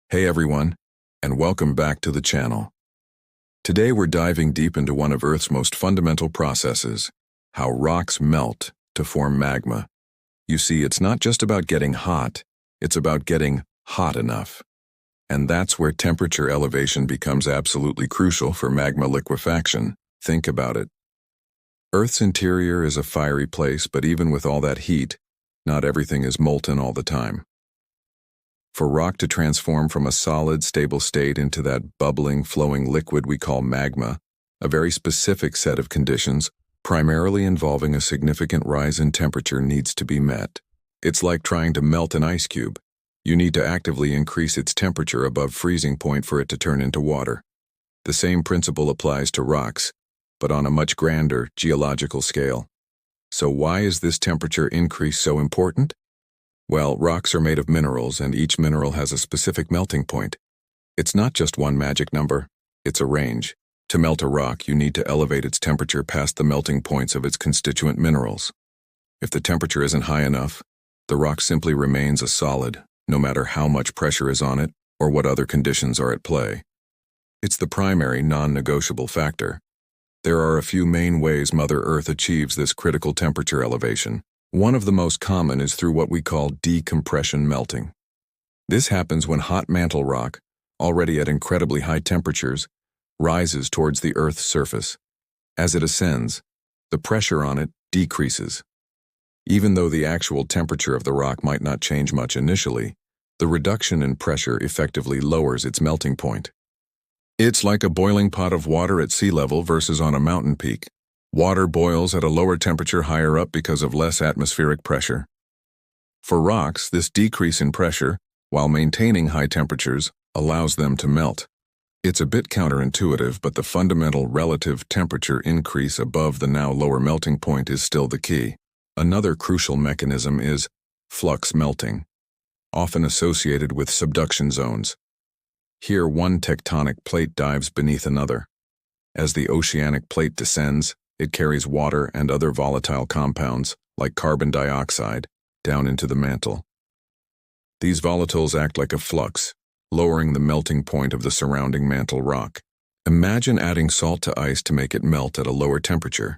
Hey everyone, and welcome back to the channel. Today we're diving deep into one of Earth's most fundamental processes, how rocks melt to form magma. You see, it's not just about getting hot, it's about getting hot enough. And that's where temperature elevation becomes absolutely crucial for magma liquefaction. Think about it. Earth's interior is a fiery place, but even with all that heat, not everything is molten all the time. For rock to transform from a solid, stable state into that bubbling, flowing liquid we call magma, a very specific set of conditions, primarily involving a significant rise in temperature, needs to be met. It's like trying to melt an ice cube. You need to actively increase its temperature above freezing point for it to turn into water. The same principle applies to rocks, but on a much grander geological scale. So why is this temperature increase so important? Well, rocks are made of minerals, and each mineral has a specific melting point. It's not just one magic number, it's a range. To melt a rock, you need to elevate its temperature past the melting points of its constituent minerals. If the temperature isn't high enough, the rock simply remains a solid, no matter how much pressure is on it or what other conditions are at play. It's the primary non-negotiable factor. There are a few main ways Mother Earth achieves this critical temperature elevation. One of the most common is through what we call decompression melting. This happens when hot mantle rock, already at incredibly high temperatures, rises towards the Earth's surface. As it ascends, the pressure on it decreases. Even though the actual temperature of the rock might not change much initially, the reduction in pressure effectively lowers its melting point. It's like a boiling pot of water at sea level versus on a mountain peak. Water boils at a lower temperature higher up because of less atmospheric pressure. For rocks, this decrease in pressure, while maintaining high temperatures, allows them to melt. It's a bit counterintuitive, but the fundamental relative temperature increase above the now lower melting point is still the key. Another crucial mechanism is flux melting, often associated with subduction zones. Here, one tectonic plate dives beneath another. As the oceanic plate descends, it carries water and other volatile compounds, like carbon dioxide, down into the mantle. These volatiles act like a flux, lowering the melting point of the surrounding mantle rock. Imagine adding salt to ice to make it melt at a lower temperature.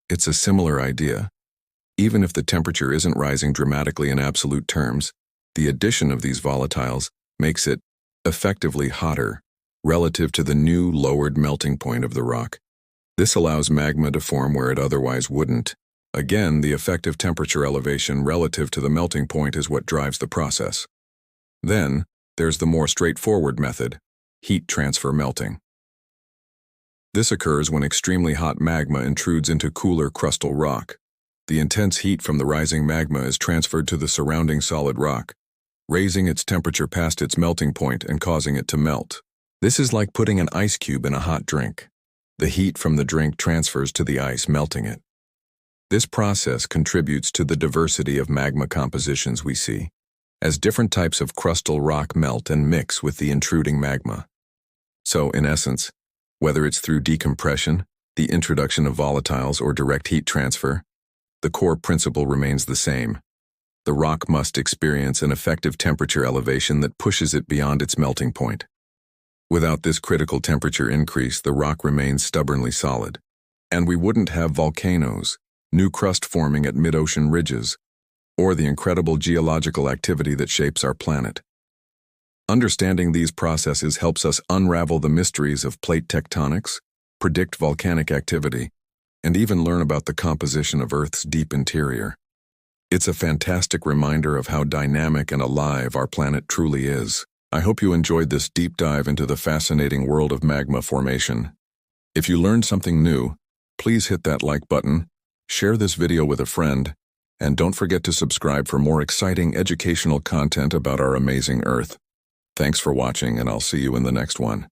It's a similar idea. Even if the temperature isn't rising dramatically in absolute terms, the addition of these volatiles makes it effectively hotter relative to the new lowered melting point of the rock. This allows magma to form where it otherwise wouldn't. Again, the effective temperature elevation relative to the melting point is what drives the process. Then, there's the more straightforward method, heat transfer melting. This occurs when extremely hot magma intrudes into cooler crustal rock. The intense heat from the rising magma is transferred to the surrounding solid rock, raising its temperature past its melting point and causing it to melt. This is like putting an ice cube in a hot drink. The heat from the drink transfers to the ice, melting it. This process contributes to the diversity of magma compositions we see, as different types of crustal rock melt and mix with the intruding magma. So, in essence, whether it's through decompression, the introduction of volatiles, or direct heat transfer, the core principle remains the same. The rock must experience an effective temperature elevation that pushes it beyond its melting point. Without this critical temperature increase, the rock remains stubbornly solid. And we wouldn't have volcanoes, new crust forming at mid-ocean ridges, or the incredible geological activity that shapes our planet. Understanding these processes helps us unravel the mysteries of plate tectonics, predict volcanic activity, and even learn about the composition of Earth's deep interior. It's a fantastic reminder of how dynamic and alive our planet truly is. I hope you enjoyed this deep dive into the fascinating world of magma formation. If you learned something new, please hit that like button, share this video with a friend, and don't forget to subscribe for more exciting educational content about our amazing Earth. Thanks for watching, and I'll see you in the next one.